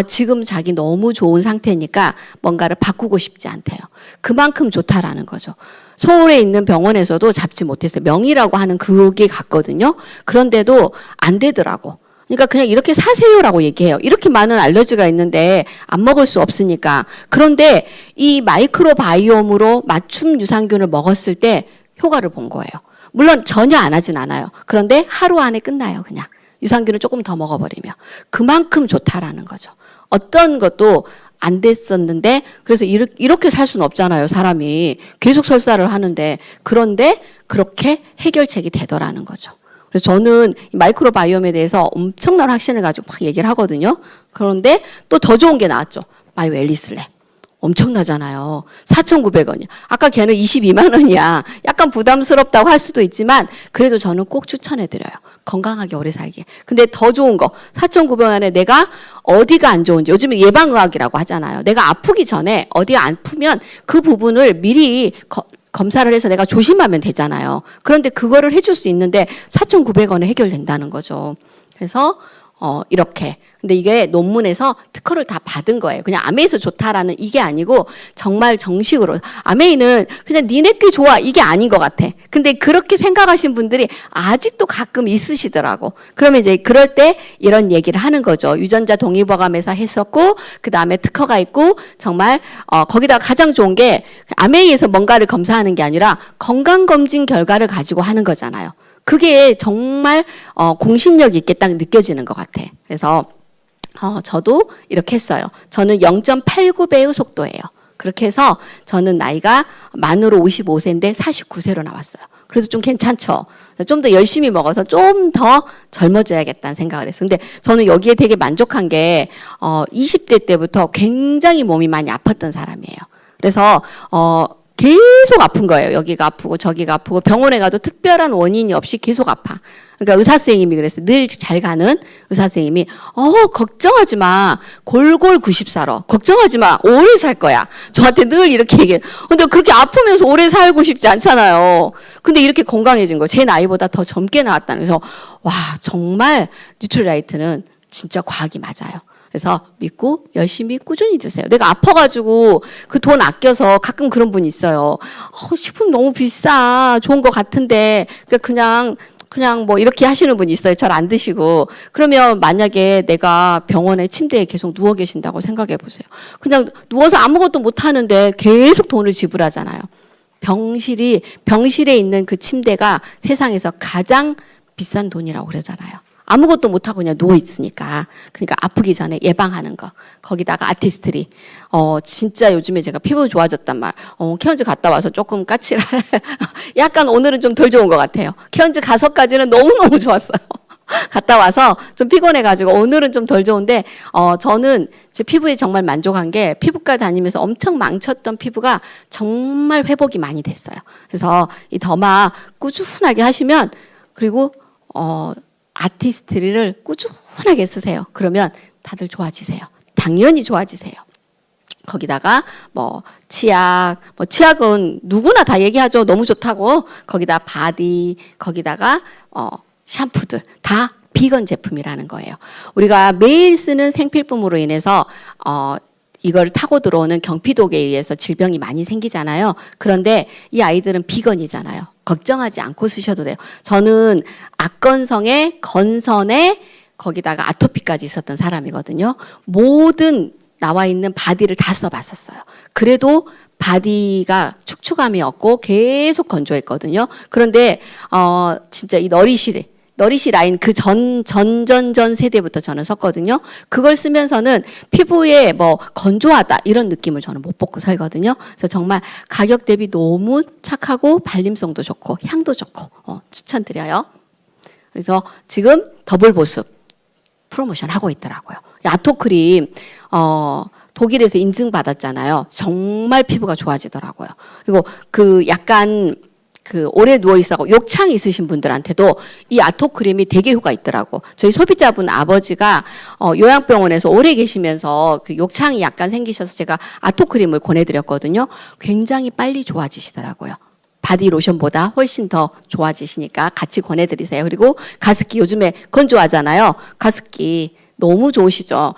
지금 자기 너무 좋은 상태니까 뭔가를 바꾸고 싶지 않대요. 그만큼 좋다라는 거죠. 서울에 있는 병원에서도 잡지 못했어요. 명의라고 하는 그게 갔거든요. 그런데도 안 되더라고. 그러니까 그냥 이렇게 사세요라고 얘기해요. 이렇게 많은 알러지가 있는데 안 먹을 수 없으니까. 그런데 이 마이크로바이옴으로 맞춤 유산균을 먹었을 때 효과를 본 거예요. 물론 전혀 안 하진 않아요. 그런데 하루 안에 끝나요. 그냥 유산균을 조금 더 먹어버리면. 그만큼 좋다라는 거죠. 어떤 것도 안 됐었는데 그래서 이렇게 살 수는 없잖아요. 사람이 계속 설사를 하는데 그런데 그렇게 해결책이 되더라는 거죠. 그래서 저는 마이크로바이옴에 대해서 엄청난 확신을 가지고 막 얘기를 하거든요. 그런데 또 더 좋은 게 나왔죠. 바이오 앨리스랩. 엄청나잖아요. 4,900원이야. 아까 걔는 22만 원이야. 약간 부담스럽다고 할 수도 있지만 그래도 저는 꼭 추천해드려요. 건강하게 오래 살게. 근데 더 좋은 거 4,900원에 내가 어디가 안 좋은지 요즘에 예방의학이라고 하잖아요. 내가 아프기 전에 어디가 아프면 그 부분을 미리 검사를 해서 내가 조심하면 되잖아요. 그런데 그거를 해줄 수 있는데 4,900원에 해결된다는 거죠. 그래서 이렇게. 근데 이게 논문에서 특허를 다 받은 거예요. 그냥 아메이에서 좋다라는 이게 아니고 정말 정식으로 아메이는 그냥 니네끼 좋아 이게 아닌 것 같아. 근데 그렇게 생각하신 분들이 아직도 가끔 있으시더라고. 그러면 이제 그럴 때 이런 얘기를 하는 거죠. 유전자 동의보감에서 했었고 그 다음에 특허가 있고 정말 거기다 가장 좋은 게 아메이에서 뭔가를 검사하는 게 아니라 건강검진 결과를 가지고 하는 거잖아요. 그게 정말 공신력 있게 딱 느껴지는 것 같아. 그래서 저도 이렇게 했어요. 저는 0.89배의 속도예요. 그렇게 해서 저는 나이가 만으로 55세인데 49세로 나왔어요. 그래서 좀 괜찮죠. 좀 더 열심히 먹어서 좀 더 젊어져야겠다는 생각을 했어요. 근데 저는 여기에 되게 만족한 게 20대 때부터 굉장히 몸이 많이 아팠던 사람이에요. 그래서 계속 아픈 거예요. 여기가 아프고 저기가 아프고 병원에 가도 특별한 원인이 없이 계속 아파. 그러니까 의사 선생님이 그랬어요. 늘 잘 가는 의사 선생님이 걱정하지 마. 골골 90살어. 걱정하지 마. 오래 살 거야. 저한테 늘 이렇게 얘기해요. 근데 그렇게 아프면서 오래 살고 싶지 않잖아요. 근데 이렇게 건강해진 거. 제 나이보다 더 젊게 나왔다는. 그래서 와 정말 뉴트리라이트는 진짜 과학이 맞아요. 그래서 믿고 열심히 꾸준히 드세요. 내가 아파가지고 그 돈 아껴서 가끔 그런 분 있어요. 식품 너무 비싸. 좋은 거 같은데 그냥 뭐 이렇게 하시는 분이 있어요. 잘 안 드시고. 그러면 만약에 내가 병원에 침대에 계속 누워 계신다고 생각해 보세요. 그냥 누워서 아무것도 못 하는데 계속 돈을 지불하잖아요. 병실에 있는 그 침대가 세상에서 가장 비싼 돈이라고 그러잖아요. 아무것도 못하고 그냥 누워있으니까. 그러니까 아프기 전에 예방하는 거. 거기다가 아티스트리. 진짜 요즘에 제가 피부 좋아졌단 말. 케언즈 갔다 와서 조금 까칠한. 약간 오늘은 좀 덜 좋은 것 같아요. 케언즈 가서까지는 너무너무 좋았어요. 갔다 와서 좀 피곤해가지고 오늘은 좀 덜 좋은데, 저는 제 피부에 정말 만족한 게 피부과 다니면서 엄청 망쳤던 피부가 정말 회복이 많이 됐어요. 그래서 이 더마 꾸준하게 하시면, 그리고, 아티스트리를 꾸준하게 쓰세요. 그러면 다들 좋아지세요. 당연히 좋아지세요. 거기다가 치약은 누구나 다 얘기하죠. 너무 좋다고. 거기다 바디, 거기다가 샴푸들 다 비건 제품이라는 거예요. 우리가 매일 쓰는 생필품으로 인해서 이걸 타고 들어오는 경피독에 의해서 질병이 많이 생기잖아요. 그런데 이 아이들은 비건이잖아요. 걱정하지 않고 쓰셔도 돼요. 저는 악건성에 건선에 거기다가 아토피까지 있었던 사람이거든요. 모든 나와 있는 바디를 다 써봤었어요. 그래도 바디가 축축함이 없고 계속 건조했거든요. 그런데 진짜 이 너리시 라인 그 전 세대부터 저는 썼거든요. 그걸 쓰면서는 피부에 건조하다 이런 느낌을 저는 못 받고 살거든요. 그래서 정말 가격 대비 너무 착하고 발림성도 좋고 향도 좋고 추천드려요. 그래서 지금 더블 보습 프로모션 하고 있더라고요. 아토크림 독일에서 인증받았잖아요. 정말 피부가 좋아지더라고요. 그리고 약간 오래 누워있어서 욕창 있으신 분들한테도 이 아토크림이 되게 효과 있더라고. 저희 소비자분 아버지가 요양병원에서 오래 계시면서 욕창이 약간 생기셔서 제가 아토크림을 권해드렸거든요. 굉장히 빨리 좋아지시더라고요. 바디 로션보다 훨씬 더 좋아지시니까 같이 권해드리세요. 그리고 가습기 요즘에 건조하잖아요. 가습기 너무 좋으시죠.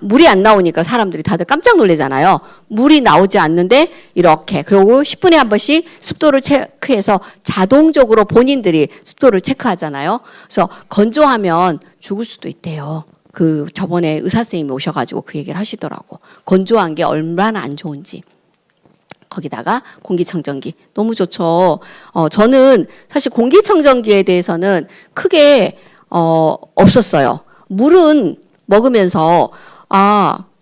물이 안 나오니까 사람들이 다들 깜짝 놀라잖아요. 물이 나오지 않는데 이렇게. 그리고 10분에 한 번씩 습도를 체크해서 자동적으로 본인들이 습도를 체크하잖아요. 그래서 건조하면 죽을 수도 있대요. 저번에 의사 선생님이 오셔가지고 그 얘기를 하시더라고. 건조한 게 얼마나 안 좋은지. 거기다가 공기청정기 너무 좋죠. 저는 사실 공기청정기에 대해서는 크게 없었어요. 물은 먹으면서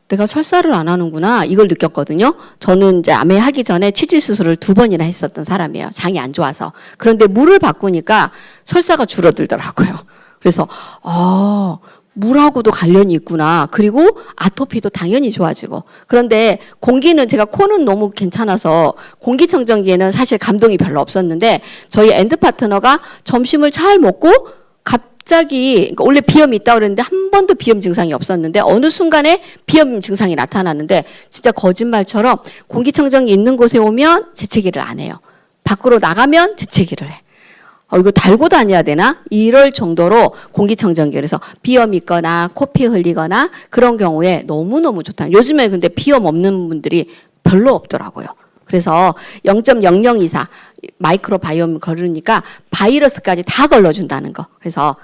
내가 설사를 안 하는구나 이걸 느꼈거든요. 저는 이제 암에 하기 전에 치질 수술을 2번이나 했었던 사람이에요. 장이 안 좋아서. 그런데 물을 바꾸니까 설사가 줄어들더라고요. 그래서 물하고도 관련이 있구나. 그리고 아토피도 당연히 좋아지고. 그런데 공기는 제가 코는 너무 괜찮아서 공기청정기에는 사실 감동이 별로 없었는데 저희 엔드 파트너가 점심을 잘 먹고 갑자기 그러니까 원래 비염이 있다고 그랬는데 한 번도 비염 증상이 없었는데 어느 순간에 비염 증상이 나타났는데 진짜 거짓말처럼 공기청정기 있는 곳에 오면 재채기를 안 해요. 밖으로 나가면 재채기를 해. 이거 달고 다녀야 되나? 이럴 정도로 공기청정기. 그래서 비염 있거나 코피 흘리거나 그런 경우에 너무너무 좋다. 요즘에 근데 비염 없는 분들이 별로 없더라고요. 그래서 0.0024 마이크로바이옴 걸으니까 바이러스까지 다 걸러준다는 거. 그래서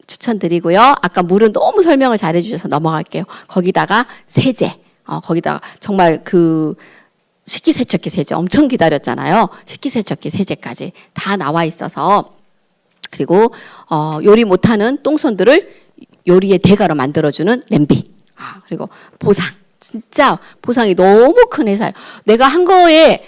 추천드리고요. 아까 물은 너무 설명을 잘해 주셔서 넘어갈게요. 거기다가 세제. 거기다가 정말 그 식기세척기 세제 엄청 기다렸잖아요. 식기세척기 세제까지 다 나와 있어서 그리고 요리 못하는 똥손들을 요리의 대가로 만들어주는 냄비. 그리고 보상. 진짜 보상이 너무 큰 회사예요. 내가 한 거에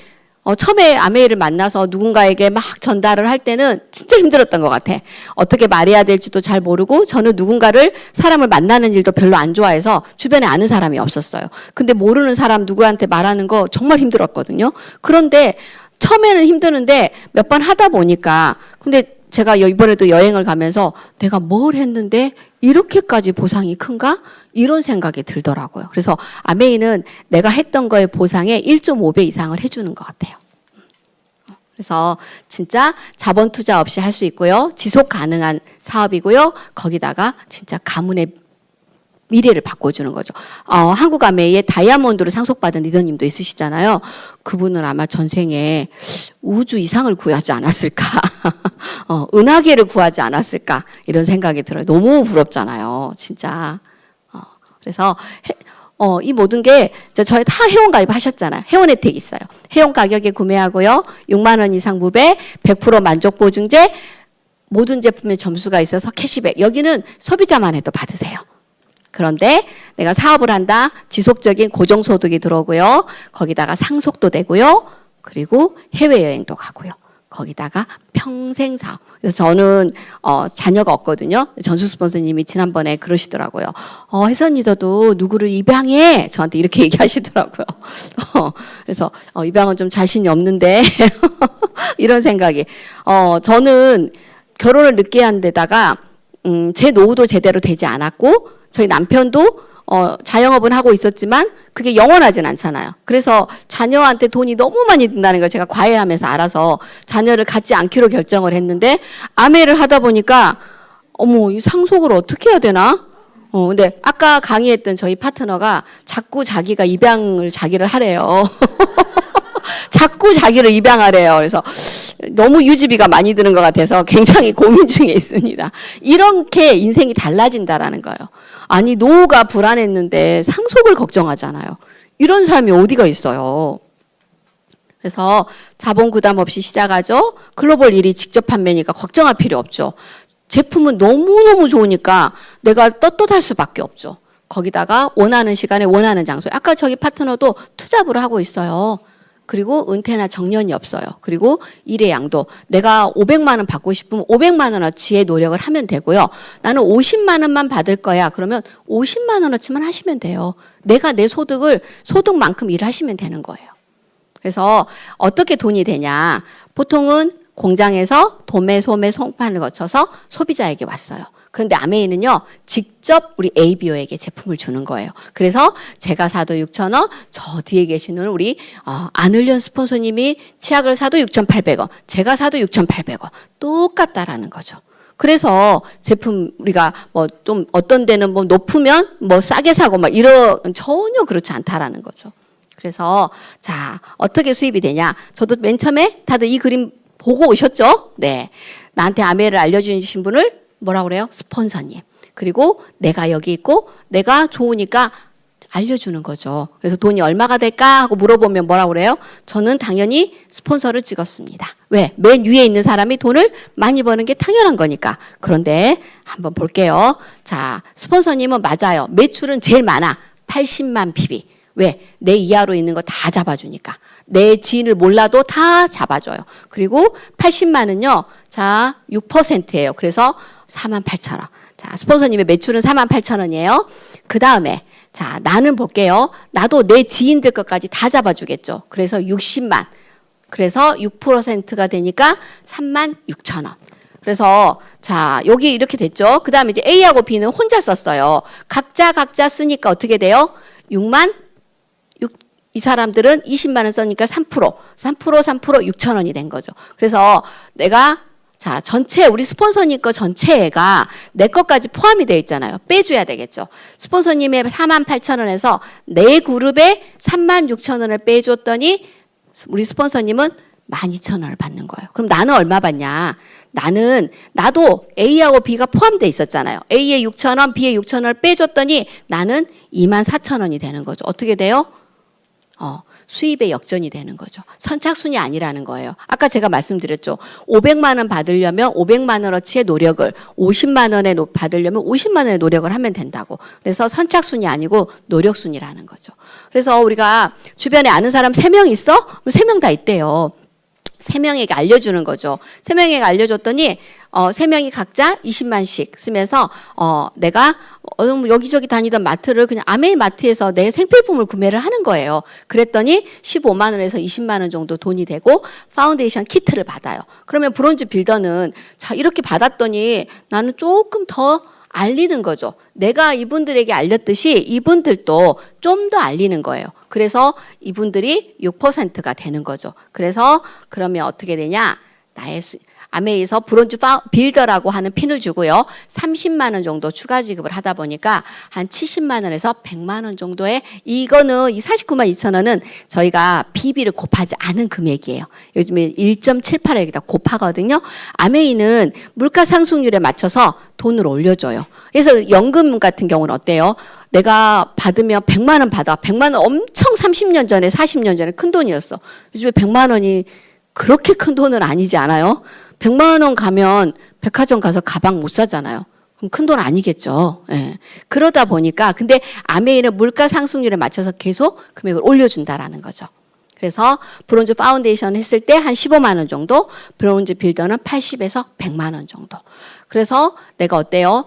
처음에 아메이를 만나서 누군가에게 막 전달을 할 때는 진짜 힘들었던 것 같아. 어떻게 말해야 될지도 잘 모르고 저는 누군가를 사람을 만나는 일도 별로 안 좋아해서 주변에 아는 사람이 없었어요. 근데 모르는 사람 누구한테 말하는 거 정말 힘들었거든요. 그런데 처음에는 힘드는데 몇 번 하다 보니까 근데 제가 이번에도 여행을 가면서 내가 뭘 했는데 이렇게까지 보상이 큰가? 이런 생각이 들더라고요. 그래서 아메이는 내가 했던 거의 보상의 1.5배 이상을 해주는 것 같아요. 그래서 진짜 자본 투자 없이 할 수 있고요. 지속 가능한 사업이고요. 거기다가 진짜 가문의 미래를 바꿔주는 거죠. 한국 아메이에 다이아몬드로 상속받은 리더님도 있으시잖아요. 그분은 아마 전생에 우주 이상을 구하지 않았을까. 은하계를 구하지 않았을까. 이런 생각이 들어요. 너무 부럽잖아요. 진짜. 그래서 이 모든 게 저희 다 회원 가입하셨잖아요. 회원 혜택이 있어요. 회원 가격에 구매하고요. 6만 원 이상 무배, 100% 만족 보증제, 모든 제품에 점수가 있어서 캐시백. 여기는 소비자만 해도 받으세요. 그런데 내가 사업을 한다. 지속적인 고정소득이 들어오고요. 거기다가 상속도 되고요. 그리고 해외여행도 가고요. 거기다가 평생 사업. 그래서 저는 자녀가 없거든요. 전수 스폰서님이 지난번에 그러시더라고요. 혜선 리더도 누구를 입양해. 저한테 이렇게 얘기하시더라고요. 그래서 입양은 좀 자신이 없는데 이런 생각이. 저는 결혼을 늦게 한 데다가 제 노후도 제대로 되지 않았고 저희 남편도 자영업은 하고 있었지만 그게 영원하진 않잖아요. 그래서 자녀한테 돈이 너무 많이 든다는 걸 제가 과외하면서 알아서 자녀를 갖지 않기로 결정을 했는데 아메를 하다 보니까 어머 이 상속을 어떻게 해야 되나? 근데 아까 강의했던 저희 파트너가 자꾸 자기가 입양을 자기를 하래요. 자꾸 자기를 입양하래요. 그래서 너무 유지비가 많이 드는 것 같아서 굉장히 고민 중에 있습니다. 이렇게 인생이 달라진다라는 거예요. 아니 노후가 불안했는데 상속을 걱정하잖아요. 이런 사람이 어디가 있어요. 그래서 자본 부담 없이 시작하죠. 글로벌 1위 직접 판매니까 걱정할 필요 없죠. 제품은 너무너무 좋으니까 내가 떳떳할 수밖에 없죠. 거기다가 원하는 시간에 원하는 장소에 아까 저기 파트너도 투잡을 하고 있어요. 그리고 은퇴나 정년이 없어요. 그리고 일의 양도 내가 500만 원 받고 싶으면 500만 원어치의 노력을 하면 되고요. 나는 50만 원만 받을 거야. 그러면 50만 원어치만 하시면 돼요. 내가 내 소득만큼 일하시면 되는 거예요. 그래서 어떻게 돈이 되냐. 보통은 공장에서 도매, 소매, 송판을 거쳐서 소비자에게 왔어요. 그런데 아메이는요, 직접 우리 ABO에게 제품을 주는 거예요. 그래서 제가 사도 6,000원, 저 뒤에 계시는 우리 안을련 스폰서님이 치약을 사도 6,800원, 제가 사도 6,800원. 똑같다라는 거죠. 그래서 제품 우리가 뭐 좀 어떤 데는 뭐 높으면 뭐 싸게 사고 막 전혀 그렇지 않다라는 거죠. 그래서 자, 어떻게 수입이 되냐? 저도 맨 처음에 다들 이 그림 보고 오셨죠? 네. 나한테 아메이를 알려주신 분을 뭐라고 그래요? 스폰서님. 그리고 내가 여기 있고 내가 좋으니까 알려주는 거죠. 그래서 돈이 얼마가 될까 하고 물어보면 뭐라고 그래요? 저는 당연히 스폰서를 찍었습니다. 왜? 맨 위에 있는 사람이 돈을 많이 버는 게 당연한 거니까. 그런데 한번 볼게요. 자, 스폰서님은 맞아요. 매출은 제일 많아. 80만 PB. 왜? 내 이하로 있는 거 다 잡아주니까. 내 지인을 몰라도 다 잡아줘요. 그리고 80만은요. 자, 6%예요. 그래서 48,000원. 자, 스폰서님의 매출은 48,000원이에요. 그 다음에 자, 나는 볼게요. 나도 내 지인들 것까지 다 잡아주겠죠. 그래서 60만. 그래서 6%가 되니까 36,000원. 그래서 자, 여기 이렇게 됐죠. 그 다음에 이제 A하고 B는 혼자 썼어요. 각자 쓰니까 어떻게 돼요? 6만 이 사람들은 20만 원 써니까 3%, 6,000원이 된 거죠. 그래서 내가 자, 전체 우리 스폰서님 거 전체가 내 것까지 포함이 되어 있잖아요. 빼줘야 되겠죠. 스폰서님의 48,000원에서 내 그룹에 36,000원을 빼줬더니 우리 스폰서님은 12,000원을 받는 거예요. 그럼 나는 얼마 받냐? 나도 A하고 B가 포함되어 있었잖아요. A에 6,000원, B에 6,000원을 빼줬더니 나는 24,000원이 되는 거죠. 어떻게 돼요? 수입의 역전이 되는 거죠. 선착순이 아니라는 거예요. 아까 제가 말씀드렸죠. 500만 원 받으려면 500만 원어치의 노력을 50만 원에 받으려면 50만 원의 노력을 하면 된다고. 그래서 선착순이 아니고 노력순이라는 거죠. 그래서 우리가 주변에 아는 사람 3명 있어? 3명 다 있대요. 3명에게 알려주는 거죠. 3명에게 알려줬더니 3명이 각자 20만씩 쓰면서 내가 여기저기 다니던 마트를 그냥 아메이 마트에서 내 생필품을 구매를 하는 거예요. 그랬더니 15만 원에서 20만 원 정도 돈이 되고 파운데이션 키트를 받아요. 그러면 브론즈 빌더는 자, 이렇게 받았더니 나는 조금 더 알리는 거죠. 내가 이분들에게 알렸듯이 이분들도 좀 더 알리는 거예요. 그래서 이분들이 6%가 되는 거죠. 그래서 그러면 어떻게 되냐? 나의 아메이에서 브론즈 빌더라고 하는 핀을 주고요. 30만 원 정도 추가 지급을 하다 보니까 한 70만 원에서 100만 원 정도의 이거는 이 49만 2천 원은 저희가 비비를 곱하지 않은 금액이에요. 요즘에 1.78에 여기다 곱하거든요. 아메이는 물가 상승률에 맞춰서 돈을 올려줘요. 그래서 연금 같은 경우는 어때요? 내가 받으면 100만 원 받아. 100만 원 엄청 30년 전에 40년 전에 큰 돈이었어. 요즘에 100만 원이 그렇게 큰 돈은 아니지 않아요? 100만 원 가면 백화점 가서 가방 못 사잖아요. 그럼 큰 돈 아니겠죠. 예. 그러다 보니까 근데 아메이는 물가 상승률에 맞춰서 계속 금액을 올려준다라는 거죠. 그래서 브론즈 파운데이션 했을 때 한 15만 원 정도, 브론즈 빌더는 80에서 100만 원 정도. 그래서 내가 어때요?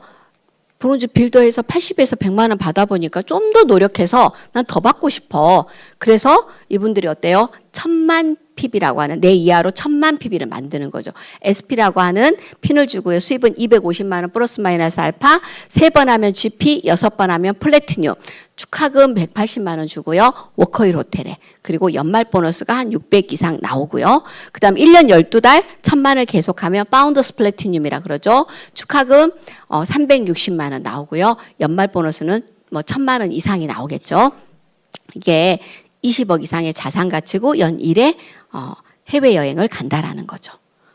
브론즈 빌더에서 80에서 100만 원 받아보니까 좀 더 노력해서 난 더 받고 싶어. 그래서 이분들이 어때요? 1000만 PB라고 하는 내 이하로 1000만 PB를 만드는 거죠. SP라고 하는 핀을 주고요. 수입은 250만 원 플러스 마이너스 알파, 3번 하면 GP, 6번 하면 플래티늄, 축하금 180만 원 주고요. 워커힐 호텔에. 그리고 연말 보너스가 한 600 이상 나오고요. 그 다음 1년 12달 1000만을 계속하면 파운더스 플래티늄이라 그러죠. 축하금 360만 원 나오고요. 연말 보너스는 뭐 1000만 원 이상이 나오겠죠. 이게 20억 이상의 자산 가치고 연 1회 해외여행을 간다라는 거죠.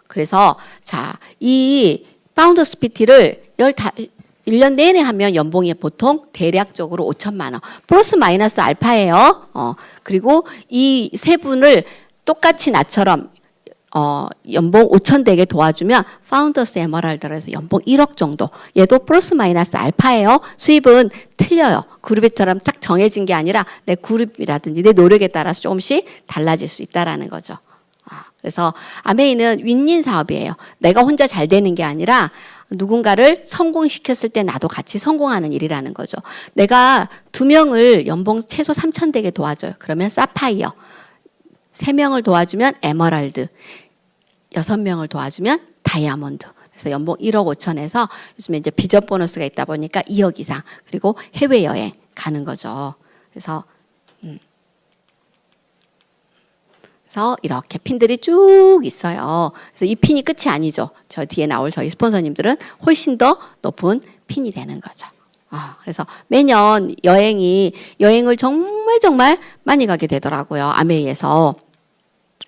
그래서 자, 이 파운더스 PT를 1년 내내 하면 연봉이 보통 대략적으로 5천만 원. 플러스 마이너스 알파예요. 그리고 이 세 분을 똑같이 나처럼 연봉 5천 되게 도와주면 파운더스 에머랄드로 해서 연봉 1억 정도. 얘도 플러스 마이너스 알파예요. 수입은 틀려요. 그룹처럼 딱 정해진 게 아니라 내 그룹이라든지 내 노력에 따라서 조금씩 달라질 수 있다라는 거죠. 그래서 아메이는 윈윈 사업이에요. 내가 혼자 잘 되는 게 아니라 누군가를 성공시켰을 때 나도 같이 성공하는 일이라는 거죠. 내가 2명을 연봉 최소 3천 되게 도와줘요. 그러면 사파이어. 3명을 도와주면 에머랄드, 6명을 도와주면 다이아몬드. 그래서 연봉 1억 5천에서 요즘에 이제 비전 보너스가 있다 보니까 2억 이상, 그리고 해외여행 가는 거죠. 그래서 이렇게 핀들이 쭉 있어요. 그래서 이 핀이 끝이 아니죠. 저 뒤에 나올 저희 스폰서님들은 훨씬 더 높은 핀이 되는 거죠. 그래서 매년 여행을 정말 많이 가게 되더라고요. 아메이에서.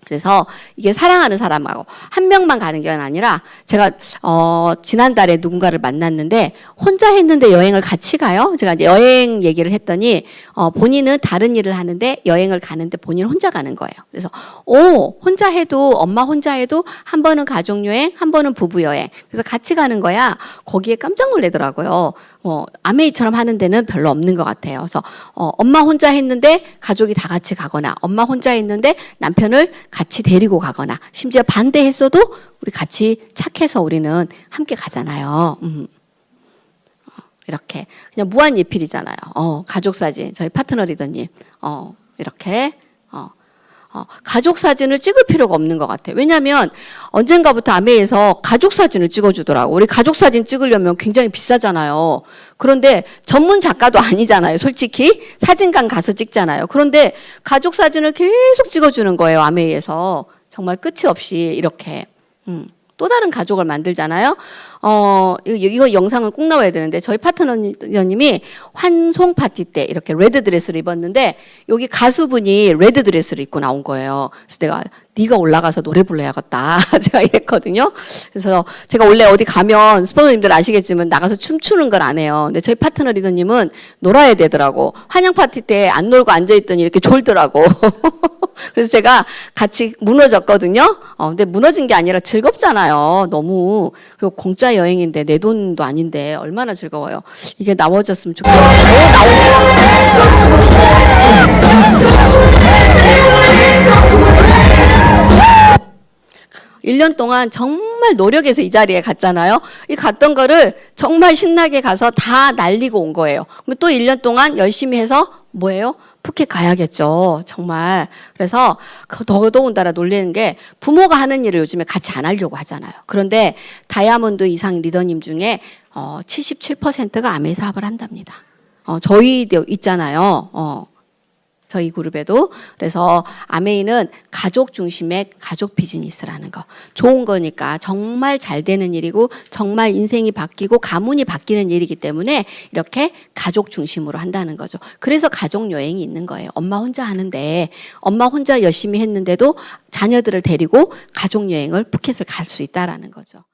그래서 이게 사랑하는 사람하고 한 명만 가는 게 아니라 제가 지난달에 누군가를 만났는데 혼자 했는데 여행을 같이 가요. 제가 이제 여행 얘기를 했더니 본인은 다른 일을 하는데 여행을 가는데 본인 혼자 가는 거예요. 그래서 혼자 해도 엄마 혼자 해도 한 번은 가족 여행, 한 번은 부부 여행. 그래서 같이 가는 거야. 거기에 깜짝 놀라더라고요. 아메이처럼 하는 데는 별로 없는 것 같아요. 그래서 엄마 혼자 했는데 가족이 다 같이 가거나, 엄마 혼자 했는데 남편을 같이 데리고 가거나, 심지어 반대했어도 우리 같이 착해서 우리는 함께 가잖아요. 이렇게 그냥 무한 리필이잖아요. 가족 사진 저희 파트너 리더님 이렇게 가족 사진을 찍을 필요가 없는 것 같아요. 왜냐하면 언젠가부터 아메이에서 가족 사진을 찍어주더라고. 우리 가족 사진 찍으려면 굉장히 비싸잖아요. 그런데 전문 작가도 아니잖아요. 솔직히 사진관 가서 찍잖아요. 그런데 가족 사진을 계속 찍어주는 거예요. 아메이에서 정말 끝이 없이 이렇게. 또 다른 가족을 만들잖아요. 이거 영상은 꼭 나와야 되는데 저희 파트너님이 환송 파티 때 이렇게 레드 드레스를 입었는데 여기 가수분이 레드 드레스를 입고 나온 거예요. 그래서 내가 네가 올라가서 노래 불러야겠다 제가 이랬거든요. 그래서 제가 원래 어디 가면 스폰서님들 아시겠지만 나가서 춤추는 걸 안 해요. 근데 저희 파트너 리더님은 놀아야 되더라고. 환영 파티 때 안 놀고 앉아있더니 이렇게 졸더라고. 그래서 제가 같이 무너졌거든요. 근데 무너진 게 아니라 즐겁잖아요. 너무. 그리고 공짜 여행인데 내 돈도 아닌데 얼마나 즐거워요. 이게 나와줬으면 좋겠어요. 나오네요. 1년 동안 정말 노력해서 이 자리에 갔잖아요. 이 갔던 거를 정말 신나게 가서 다 날리고 온 거예요. 그럼 또 1년 동안 열심히 해서 뭐예요? 푸켓 가야겠죠. 정말. 그래서 더더군다나 놀리는 게 부모가 하는 일을 요즘에 같이 안 하려고 하잖아요. 그런데 다이아몬드 이상 리더님 중에 77%가 아메이 사업을 한답니다. 저희도 있잖아요. 저희 그룹에도. 그래서 아메이는 가족 중심의 가족 비즈니스라는 거. 좋은 거니까 정말 잘 되는 일이고 정말 인생이 바뀌고 가문이 바뀌는 일이기 때문에 이렇게 가족 중심으로 한다는 거죠. 그래서 가족 여행이 있는 거예요. 엄마 혼자 하는데 엄마 혼자 열심히 했는데도 자녀들을 데리고 가족 여행을 푸켓을 갈 수 있다라는 거죠.